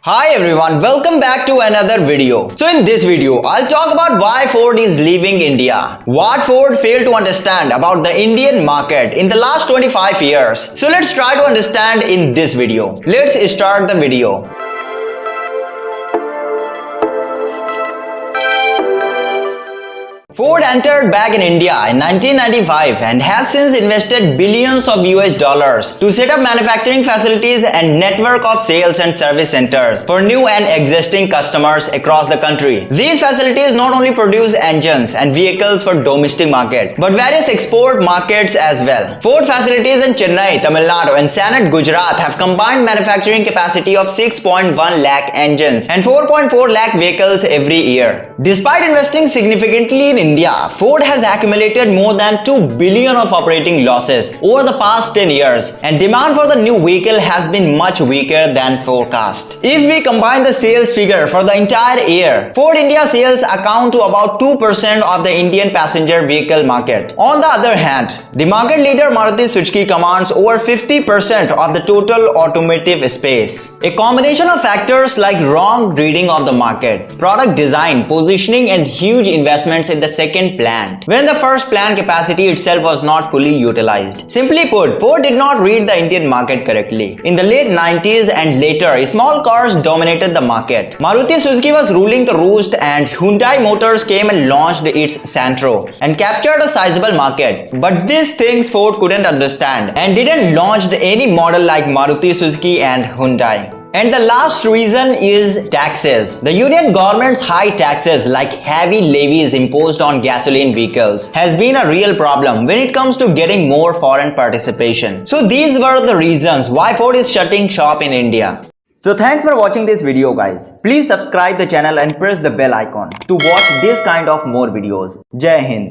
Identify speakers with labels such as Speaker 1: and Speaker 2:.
Speaker 1: Hi everyone, welcome back to another video. So in this video, I'll talk about why Ford is leaving India. What Ford failed to understand about the Indian market in the last 25 years. So let's try to understand in this video. Let's start the video. Ford entered back in India in 1995 and has since invested billions of US dollars to set up manufacturing facilities and network of sales and service centers for new and existing customers across the country. These facilities not only produce engines and vehicles for domestic market, but various export markets as well. Ford facilities in Chennai, Tamil Nadu and Sanat, Gujarat have combined manufacturing capacity of 6.1 lakh engines and 4.4 lakh vehicles every year. Despite investing significantly in India, Ford has accumulated more than 2 billion of operating losses over the past 10 years, and demand for the new vehicle has been much weaker than forecast. If we combine the sales figure for the entire year, Ford India sales account to about 2% of the Indian passenger vehicle market. On the other hand, the market leader Maruti Suzuki commands over 50% of the total automotive space. A combination of factors like wrong reading of the market, product design, positioning and huge investments in the second plant, when the first plant capacity itself was not fully utilized. Simply put, Ford did not read the Indian market correctly. In the late 90s and later, small cars dominated the market. Maruti Suzuki was ruling the roost and Hyundai Motors came and launched its Santro and captured a sizable market. But these things Ford couldn't understand and didn't launch any model like Maruti Suzuki and Hyundai. And the last reason is taxes. The Union government's high taxes like heavy levies imposed on gasoline vehicles has been a real problem when it comes to getting more foreign participation. So these were the reasons why Ford is shutting shop in India. So thanks for watching this video guys. Please subscribe the channel and press the bell icon to watch this kind of more videos. Jai Hind.